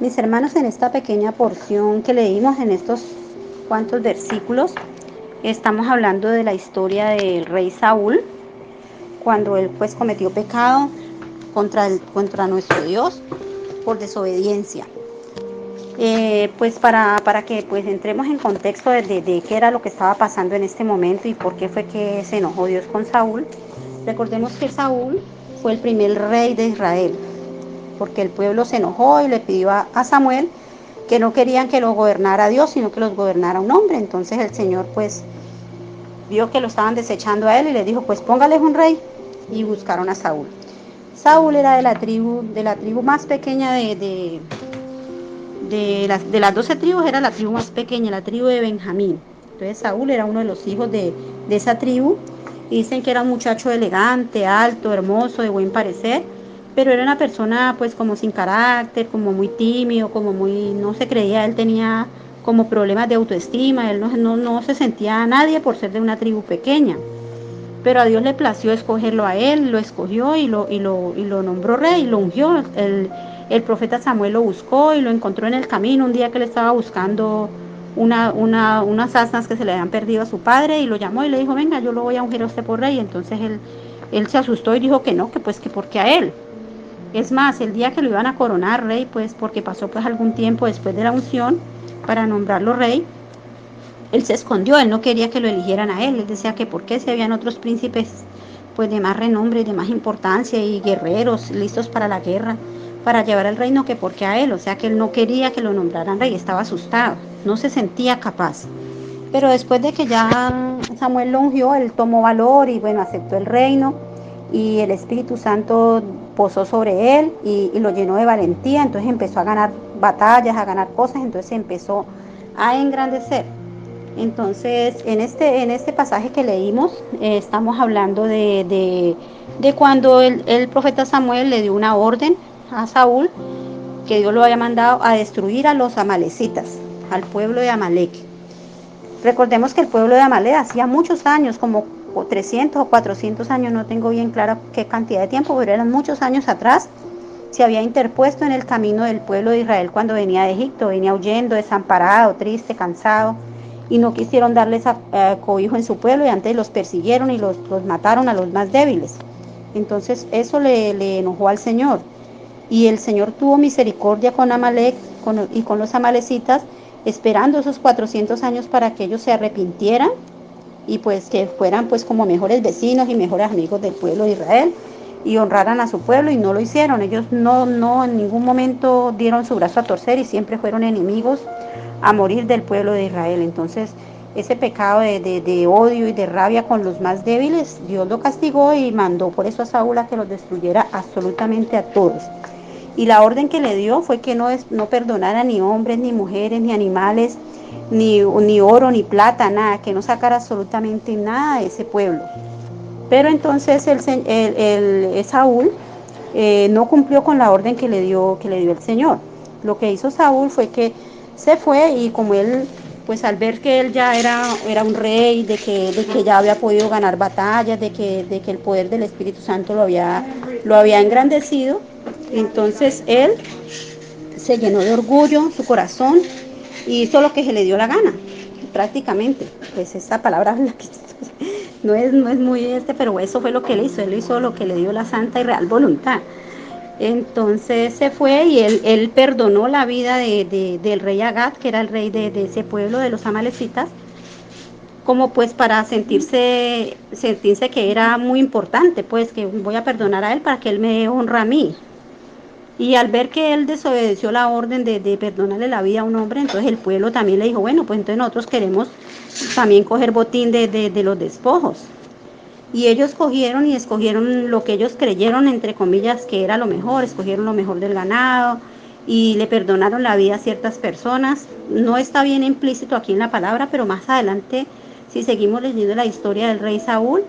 Mis hermanos, en esta pequeña porción que leímos en estos cuantos versículos, estamos hablando de la historia del rey Saúl, cuando él pues cometió pecado contra nuestro Dios por desobediencia. Pues para que pues entremos en contexto de qué era lo que estaba pasando en este momento y por qué fue que se enojó Dios con Saúl. Recordemos que Saúl fue el primer rey de Israel, porque el pueblo se enojó y le pidió a Samuel que no querían que lo gobernara Dios, sino que los gobernara un hombre. Entonces el Señor pues vio que lo estaban desechando a él y le dijo, pues póngales un rey, y buscaron a Saúl. Saúl era de la tribu más pequeña de las 12 tribus, era la tribu más pequeña, la tribu de Benjamín. Entonces Saúl era uno de los hijos de esa tribu. Y dicen que era un muchacho elegante, alto, hermoso, de buen parecer, pero era una persona pues como sin carácter, como muy tímido, como muy, no se creía, él tenía como problemas de autoestima, él no se sentía a nadie por ser de una tribu pequeña. Pero a Dios le plació escogerlo a él, lo escogió y lo nombró rey y lo ungió. El profeta Samuel lo buscó y lo encontró en el camino un día que le estaba buscando unas asnas que se le habían perdido a su padre, y lo llamó y le dijo, venga, yo lo voy a ungir a usted por rey. Entonces él se asustó y dijo que no, que pues que porque a él. Es más, el día que lo iban a coronar rey, pues porque pasó pues algún tiempo después de la unción para nombrarlo rey, él se escondió, él no quería que lo eligieran a él. Él decía que por qué, si habían otros príncipes pues de más renombre y de más importancia y guerreros listos para la guerra, para llevar el reino, que porque a él. O sea que él no quería que lo nombraran rey, estaba asustado, no se sentía capaz. Pero después de que ya Samuel lo ungió, él tomó valor y bueno, aceptó el reino, y el Espíritu Santo posó sobre él y lo llenó de valentía. Entonces empezó a ganar batallas, a ganar cosas, entonces se empezó a engrandecer. Entonces, en este pasaje que leímos, estamos hablando de cuando el profeta Samuel le dio una orden a Saúl, que Dios lo había mandado a destruir a los amalecitas, al pueblo de Amalek. Recordemos que el pueblo de Amalek hacía muchos años, como 300 o 400 años, no tengo bien claro qué cantidad de tiempo, pero eran muchos años atrás, se había interpuesto en el camino del pueblo de Israel cuando venía de Egipto. Venía huyendo, desamparado, triste, cansado, y no quisieron darles cobijo en su pueblo, y antes los persiguieron y los mataron a los más débiles. Entonces eso le enojó al Señor, y el Señor tuvo misericordia con Amalek y con los amalecitas, esperando esos 400 años para que ellos se arrepintieran y pues que fueran pues como mejores vecinos y mejores amigos del pueblo de Israel, y honraran a su pueblo. Y no lo hicieron. Ellos no en ningún momento dieron su brazo a torcer y siempre fueron enemigos a morir del pueblo de Israel. Entonces ese pecado de odio y de rabia con los más débiles, Dios lo castigó y mandó por eso a Saúl a que los destruyera absolutamente a todos. Y la orden que le dio fue que no perdonara ni hombres, ni mujeres, ni animales, ni oro, ni plata, nada, que no sacara absolutamente nada de ese pueblo. Pero entonces Saúl no cumplió con la orden que le dio el Señor. Lo que hizo Saúl fue que se fue, y como él, pues al ver que él ya era un rey, de que ya había podido ganar batallas, de que el poder del Espíritu Santo lo había engrandecido, entonces él se llenó de orgullo su corazón y hizo lo que se le dio la gana, prácticamente. Pues esta palabra no es muy pero eso fue lo que él hizo lo que le dio la santa y real voluntad. Entonces se fue y él perdonó la vida del rey Agag, que era el rey de ese pueblo de los amalecitas, como pues para sentirse que era muy importante, pues que voy a perdonar a él para que él me honra a mí. Y al ver que él desobedeció la orden de perdonarle la vida a un hombre, entonces el pueblo también le dijo, bueno, pues entonces nosotros queremos también coger botín de los despojos. Y ellos cogieron y escogieron lo que ellos creyeron, entre comillas, que era lo mejor, escogieron lo mejor del ganado y le perdonaron la vida a ciertas personas. No está bien implícito aquí en la palabra, pero más adelante, si seguimos leyendo la historia del rey Saúl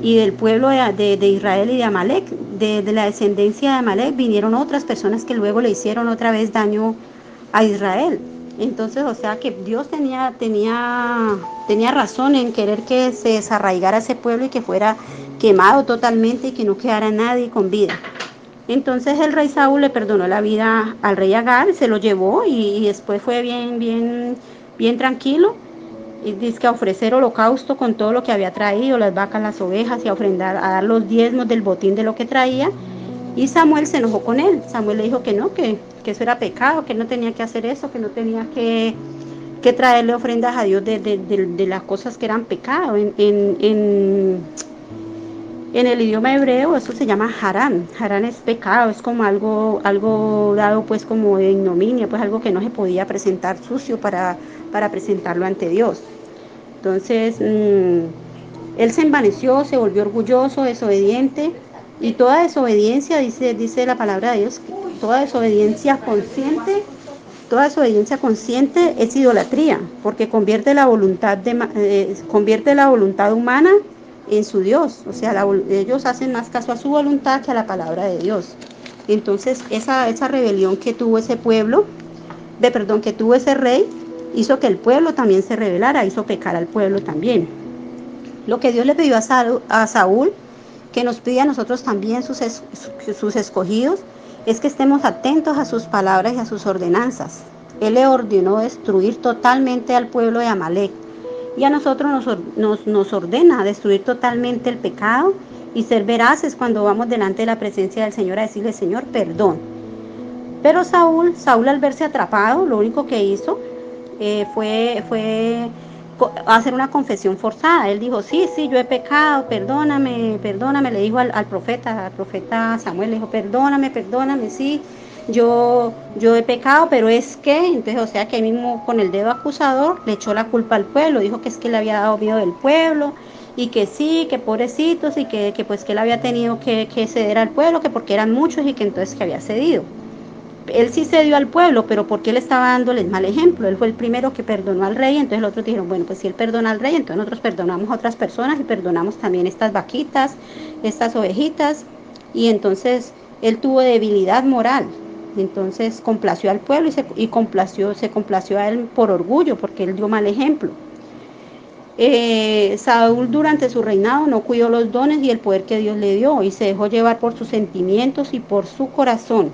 y del pueblo de Israel y de Amalek, de la descendencia de Amalek, vinieron otras personas que luego le hicieron otra vez daño a Israel. Entonces, o sea que Dios tenía razón en querer que se desarraigara ese pueblo y que fuera quemado totalmente y que no quedara nadie con vida. Entonces el rey Saúl le perdonó la vida al rey Agar, se lo llevó y después fue bien tranquilo. Y dice que a ofrecer holocausto con todo lo que había traído, las vacas, las ovejas, y a ofrendar, a dar los diezmos del botín de lo que traía. Y Samuel se enojó con él. Samuel le dijo que no, que eso era pecado, que él no tenía que hacer eso, que no tenía que traerle ofrendas a Dios de las cosas que eran pecado. En el idioma hebreo eso se llama harán. Harán es pecado, es como algo dado pues como de ignominia, pues algo que no se podía presentar sucio para presentarlo ante Dios. Entonces, él se envaneció, se volvió orgulloso, desobediente, y toda desobediencia, dice la palabra de Dios, toda desobediencia consciente es idolatría, porque convierte la voluntad humana en su Dios. O sea, ellos hacen más caso a su voluntad que a la palabra de Dios. Entonces, esa rebelión que tuvo ese pueblo, que tuvo ese rey, hizo que el pueblo también se rebelara, hizo pecar al pueblo también. Lo que Dios le pidió a Saúl, que nos pide a nosotros también, sus escogidos, es que estemos atentos a sus palabras y a sus ordenanzas. Él le ordenó destruir totalmente al pueblo de Amalek. Y a nosotros nos ordena destruir totalmente el pecado y ser veraces cuando vamos delante de la presencia del Señor a decirle, Señor, perdón. Pero Saúl al verse atrapado, lo único que hizo fue hacer una confesión forzada. Él dijo, sí, yo he pecado, perdóname, le dijo al profeta Samuel, le dijo, perdóname, sí, yo he pecado, pero es que, entonces, o sea, que ahí mismo con el dedo acusador le echó la culpa al pueblo, dijo que es que le había dado miedo del pueblo, y que sí, que pobrecitos, y que pues que él había tenido que ceder al pueblo, que porque eran muchos, y que entonces que había cedido. Él sí cedió al pueblo, pero porque él estaba dándoles mal ejemplo. Él fue el primero que perdonó al rey, entonces los otros dijeron, bueno, pues si él perdona al rey, entonces nosotros perdonamos a otras personas y perdonamos también estas vaquitas, estas ovejitas. Y entonces él tuvo debilidad moral. Entonces complació al pueblo se complació a él por orgullo, porque él dio mal ejemplo. Saúl durante su reinado no cuidó los dones y el poder que Dios le dio y se dejó llevar por sus sentimientos y por su corazón.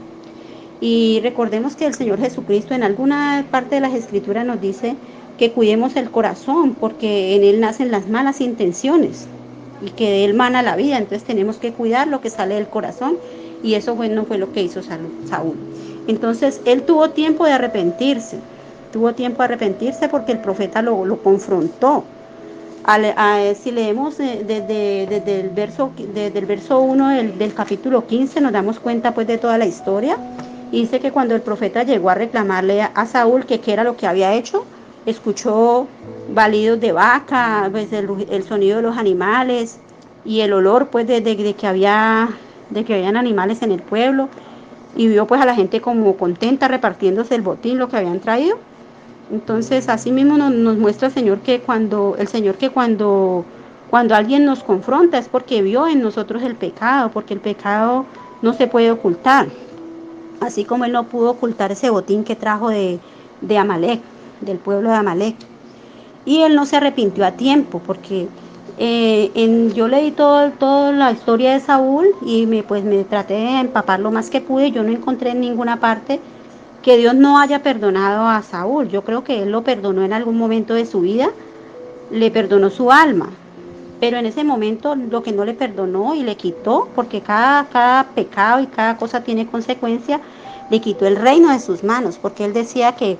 Y recordemos que el Señor Jesucristo en alguna parte de las Escrituras nos dice que cuidemos el corazón, porque en él nacen las malas intenciones y que de él mana la vida. Entonces tenemos que cuidar lo que sale del corazón, y eso no fue lo que hizo Saúl. Entonces él tuvo tiempo de arrepentirse porque el profeta lo confrontó. Si leemos desde el verso 1 del capítulo 15, nos damos cuenta pues de toda la historia. Y dice que cuando el profeta llegó a reclamarle a Saúl que qué era lo que había hecho, escuchó balidos de vaca, pues el sonido de los animales y el olor pues de que habían animales en el pueblo, y vio pues a la gente como contenta repartiéndose el botín, lo que habían traído. Entonces, así mismo nos muestra el Señor que cuando alguien nos confronta es porque vio en nosotros el pecado, porque el pecado no se puede ocultar. Así como Él no pudo ocultar ese botín que trajo de Amalek, del pueblo de Amalek. Y Él no se arrepintió a tiempo, porque yo leí toda la historia de Saúl y me traté de empapar lo más que pude. Yo no encontré en ninguna parte que Dios no haya perdonado a Saúl. Yo creo que Él lo perdonó en algún momento de su vida, le perdonó su alma, pero en ese momento lo que no le perdonó y le quitó, porque cada pecado y cada cosa tiene consecuencia, le quitó el reino de sus manos, porque él decía que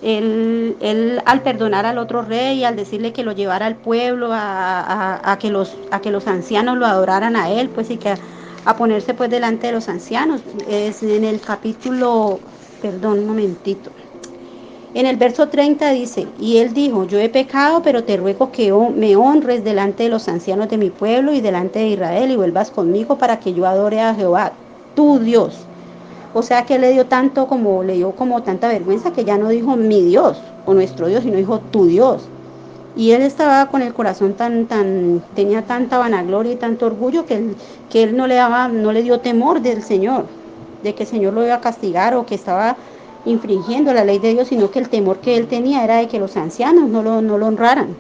él al perdonar al otro rey, al decirle que lo llevara al pueblo, a que los ancianos lo adoraran a él, pues y que a ponerse pues delante de los ancianos, es en el capítulo, perdón, un momentito. En el verso 30 dice, y él dijo, yo he pecado, pero te ruego que me honres delante de los ancianos de mi pueblo y delante de Israel y vuelvas conmigo para que yo adore a Jehová, tu Dios. O sea que le dio como tanta vergüenza que ya no dijo mi Dios o nuestro Dios, sino dijo tu Dios. Y él estaba con el corazón tenía tanta vanagloria y tanto orgullo que él no le dio temor del Señor, de que el Señor lo iba a castigar o que estaba infringiendo la ley de Dios, sino que el temor que él tenía era de que los ancianos no lo honraran,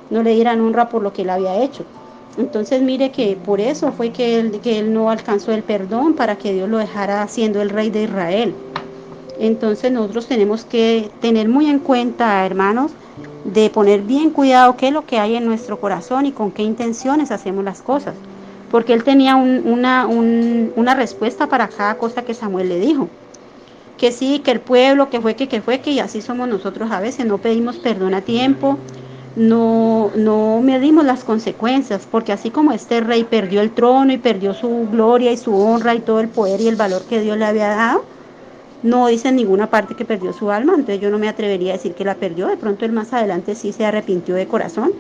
no le dieran honra por lo que él había hecho. Entonces mire que por eso fue que él no alcanzó el perdón para que Dios lo dejara siendo el rey de Israel. Entonces nosotros tenemos que tener muy en cuenta, hermanos, de poner bien cuidado qué es lo que hay en nuestro corazón y con qué intenciones hacemos las cosas. Porque él tenía una respuesta para cada cosa que Samuel le dijo. Que sí, que el pueblo, que fue, que y así somos nosotros a veces, no pedimos perdón a tiempo, no medimos las consecuencias, porque así como este rey perdió el trono y perdió su gloria y su honra y todo el poder y el valor que Dios le había dado, no dice en ninguna parte que perdió su alma, entonces yo no me atrevería a decir que la perdió, de pronto él más adelante sí se arrepintió de corazón,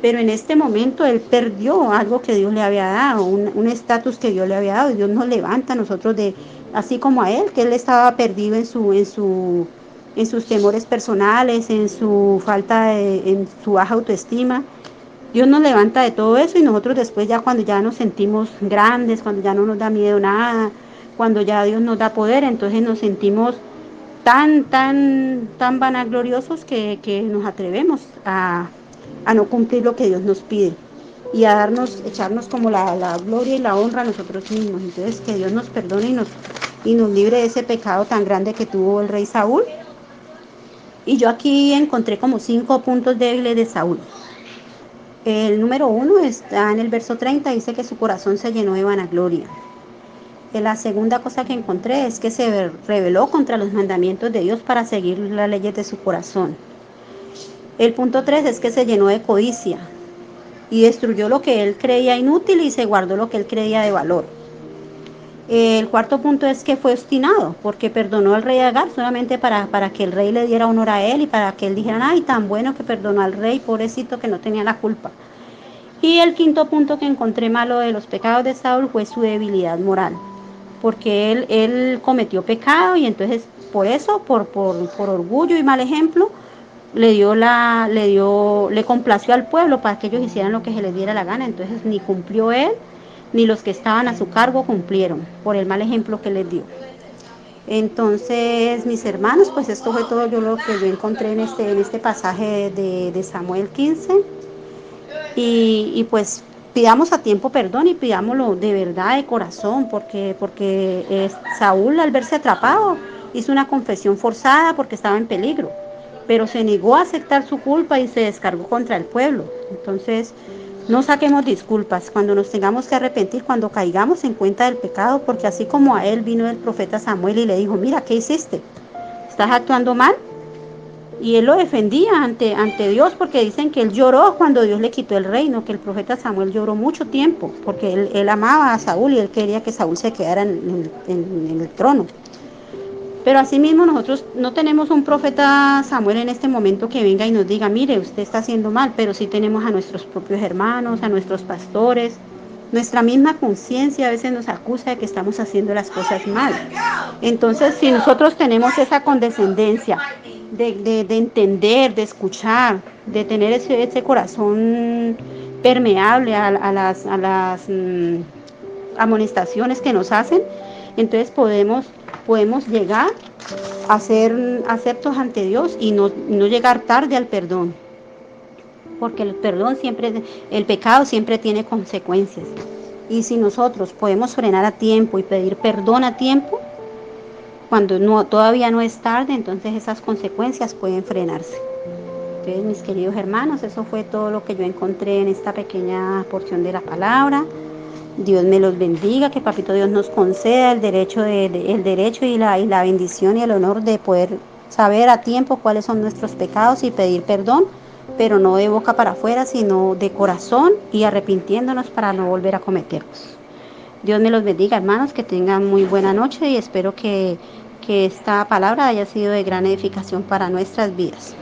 pero en este momento él perdió algo que Dios le había dado, un estatus que Dios le había dado, y Dios nos levanta a nosotros de, así como a él, que él estaba perdido en sus temores personales, en su en su baja autoestima. Dios nos levanta de todo eso y nosotros después ya cuando ya nos sentimos grandes, cuando ya no nos da miedo nada, cuando ya Dios nos da poder, entonces nos sentimos tan vanagloriosos que nos atrevemos a no cumplir lo que Dios nos pide y a echarnos como la gloria y la honra a nosotros mismos. Entonces que Dios nos perdone y nos libre de ese pecado tan grande que tuvo el rey Saúl. Y yo aquí encontré como 5 puntos débiles de Saúl. El número 1 está en el verso 30, dice que su corazón se llenó de vanagloria. La segunda cosa que encontré es que se rebeló contra los mandamientos de Dios para seguir las leyes de su corazón. El punto 3 es que se llenó de codicia y destruyó lo que él creía inútil y se guardó lo que él creía de valor. El cuarto punto es que fue obstinado porque perdonó al rey Agar solamente para que el rey le diera honor a él y para que él dijera, ay, tan bueno que perdonó al rey, pobrecito que no tenía la culpa. Y el quinto punto que encontré malo de los pecados de Saúl fue su debilidad moral, porque él cometió pecado y entonces por eso, por orgullo y mal ejemplo, le complació al pueblo para que ellos hicieran lo que se les diera la gana. Entonces ni cumplió él, ni los que estaban a su cargo cumplieron por el mal ejemplo que les dio. Entonces, mis hermanos, pues esto fue todo lo que yo encontré en este pasaje de Samuel 15. Pues pidamos a tiempo perdón y pidámoslo de verdad, de corazón, porque Saúl al verse atrapado hizo una confesión forzada porque estaba en peligro, pero se negó a aceptar su culpa y se descargó contra el pueblo. Entonces, no saquemos disculpas cuando nos tengamos que arrepentir, cuando caigamos en cuenta del pecado, porque así como a él vino el profeta Samuel y le dijo, mira, ¿qué hiciste? ¿Estás actuando mal? Y él lo defendía ante Dios porque dicen que él lloró cuando Dios le quitó el reino, que el profeta Samuel lloró mucho tiempo porque él amaba a Saúl y él quería que Saúl se quedara en el trono. Pero asimismo nosotros no tenemos un profeta Samuel en este momento que venga y nos diga, mire, usted está haciendo mal, pero sí tenemos a nuestros propios hermanos, a nuestros pastores. Nuestra misma conciencia a veces nos acusa de que estamos haciendo las cosas mal. Entonces, si nosotros tenemos esa condescendencia de entender, de escuchar, de tener ese corazón permeable a las amonestaciones que nos hacen, entonces podemos llegar a ser aceptos ante Dios y no llegar tarde al perdón, porque el pecado siempre tiene consecuencias. Y si nosotros podemos frenar a tiempo y pedir perdón a tiempo, cuando todavía no es tarde, entonces esas consecuencias pueden frenarse. Entonces, mis queridos hermanos, eso fue todo lo que yo encontré en esta pequeña porción de la palabra. Dios me los bendiga, que Papito Dios nos conceda el derecho y la bendición y el honor de poder saber a tiempo cuáles son nuestros pecados y pedir perdón, pero no de boca para afuera, sino de corazón y arrepintiéndonos para no volver a cometerlos. Dios me los bendiga, hermanos, que tengan muy buena noche y espero que esta palabra haya sido de gran edificación para nuestras vidas.